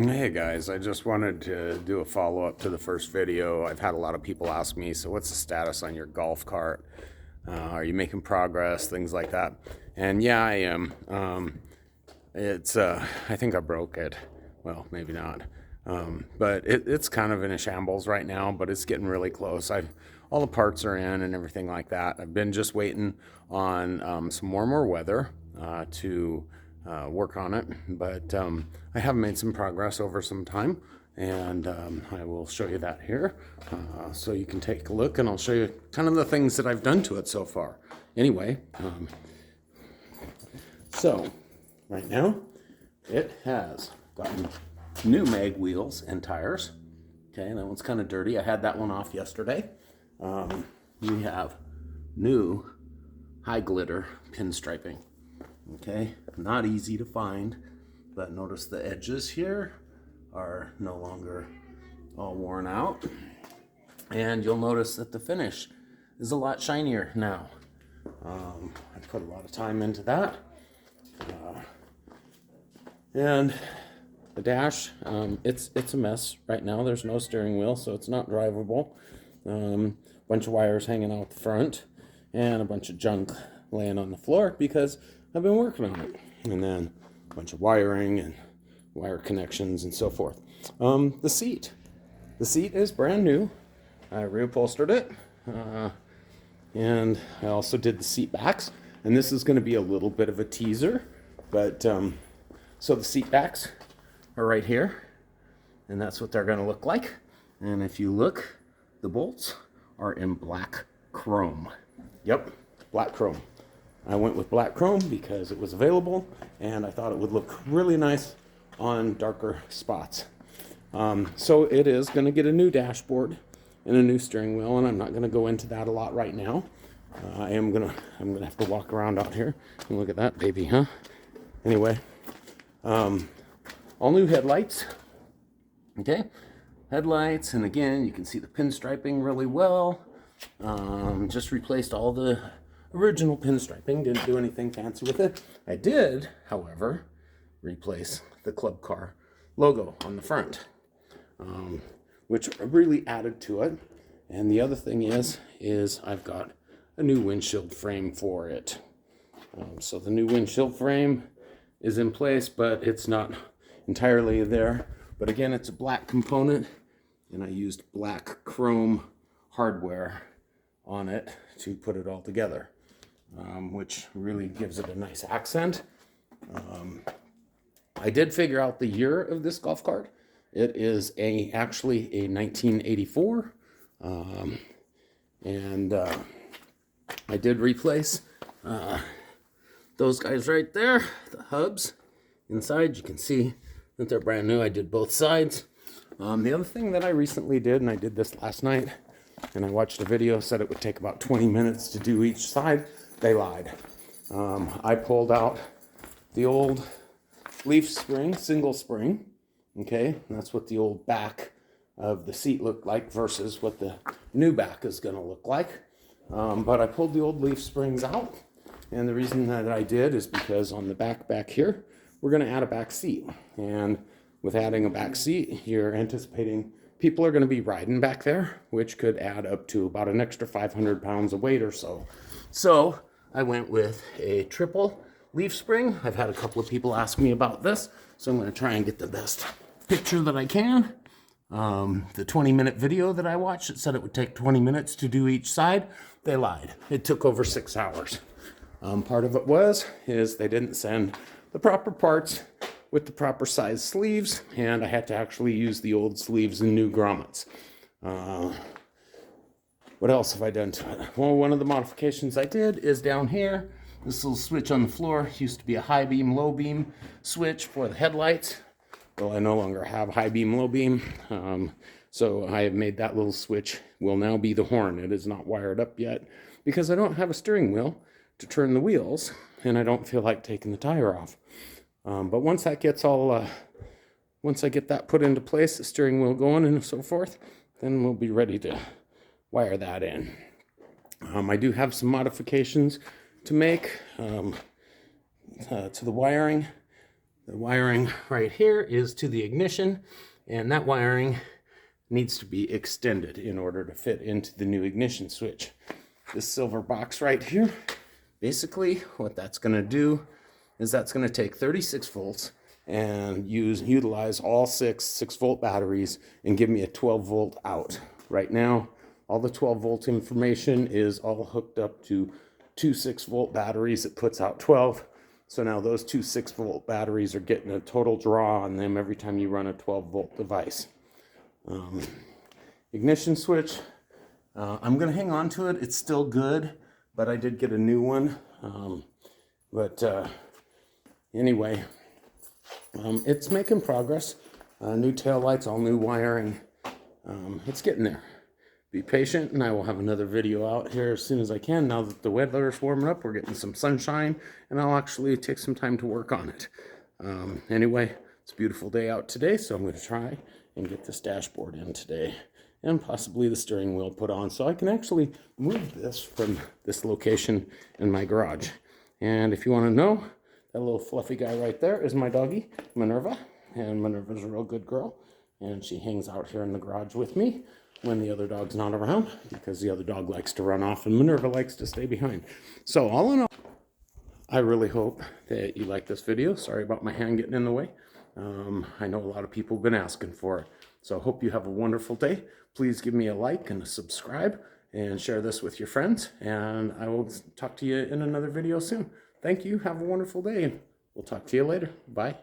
Hey guys, I just wanted to do a follow-up to the first video. I've had a lot of people ask me, so what's the status on your golf cart? Are you making progress? Things like that. And yeah, I am. I think I broke it. Well, maybe not. But it's kind of in a shambles right now, but it's getting really close. All the parts are in and everything like that. I've been just waiting on some warmer weather to work on it, but I have made some progress over some time, and I will show you that here so you can take a look, and I'll show you kind of the things that I've done to it so far. Anyway, so right now it has gotten new mag wheels and tires. Okay, that one's kind of dirty. I had that one off yesterday. We have new high glitter pinstriping. Okay, not easy to find, but notice the edges here are no longer all worn out, and you'll notice that the finish is a lot shinier now. I put a lot of time into that, and the dash, it's a mess right now. There's no steering wheel, so it's not drivable. Bunch of wires hanging out the front, and a bunch of junk laying on the floor because I've been working on it. And then a bunch of wiring and wire connections and so forth. The seat is brand new. I reupholstered it, and I also did the seat backs. And this is going to be a little bit of a teaser, but so the seat backs are right here, and that's what they're going to look like. And if you look, the bolts are in black chrome. Yep, black chrome. I went with black chrome because it was available, and I thought it would look really nice on darker spots. So it is going to get a new dashboard and a new steering wheel, and I'm not going to go into that a lot right now. I'm gonna have to walk around out here and look at that baby, huh? Anyway, all new headlights. Okay, headlights, and again, you can see the pinstriping really well. Just replaced all the original pinstriping, didn't do anything fancy with it. I did, however, replace the club car logo on the front, which really added to it. And the other thing is I've got a new windshield frame for it. So the new windshield frame is in place, but it's not entirely there. But again, it's a black component, and I used black chrome hardware on it to put it all together, which really gives it a nice accent. I did figure out the year of this golf cart. It is actually a 1984, and I did replace those guys right there, the hubs inside. You can see that they're brand new. I did both sides. The other thing that I recently did, and I did this last night, and I watched a video, said it would take about 20 minutes to do each side. They lied. I pulled out the old leaf spring, single spring. Okay, and that's what the old back of the seat looked like versus what the new back is going to look like. But I pulled the old leaf springs out, and the reason that I did is because on the back here, we're going to add a back seat. And with adding a back seat, you're anticipating people are going to be riding back there, which could add up to about an extra 500 pounds of weight or so. So I went with a triple leaf spring. I've had a couple of people ask me about this, so I'm going to try and get the best picture that I can. The 20-minute video that I watched, it said it would take 20 minutes to do each side. They lied. It took over 6 hours. Part of it is they didn't send the proper parts with the proper size sleeves, and I had to actually use the old sleeves and new grommets. What else have I done to it? Well, one of the modifications I did is down here. This little switch on the floor used to be a high beam, low beam switch for the headlights. Well, I no longer have high beam, low beam. So I have made that little switch will now be the horn. It is not wired up yet because I don't have a steering wheel to turn the wheels, and I don't feel like taking the tire off. But once that gets once I get that put into place, the steering wheel going and so forth, then we'll be ready to wire that in. I do have some modifications to make to the wiring. The wiring right here is to the ignition, and that wiring needs to be extended in order to fit into the new ignition switch. This silver box right here, basically what that's going to do is that's going to take 36 volts and utilize all 6-volt batteries and give me a 12-volt out. Right now, all the 12-volt information is all hooked up to 2 6-volt batteries. It puts out 12. So now those 2 6-volt batteries are getting a total draw on them every time you run a 12-volt device. Ignition switch, I'm going to hang on to it. It's still good, but I did get a new one. Anyway, it's making progress. New taillights, all new wiring. It's getting there. Be patient, and I will have another video out here as soon as I can. Now that the weather is warming up, we're getting some sunshine, and I'll actually take some time to work on it. Anyway, it's a beautiful day out today, so I'm going to try and get this dashboard in today, and possibly the steering wheel put on, so I can actually move this from this location in my garage. And if you want to know, that little fluffy guy right there is my doggie, Minerva, and Minerva's a real good girl, and she hangs out here in the garage with me when the other dog's not around, because the other dog likes to run off and Minerva likes to stay behind. So all in all, I really hope that you like this video. Sorry about my hand getting in the way. I know a lot of people have been asking for it. So I hope you have a wonderful day. Please give me a like and a subscribe and share this with your friends. And I will talk to you in another video soon. Thank you. Have a wonderful day. And we'll talk to you later. Bye.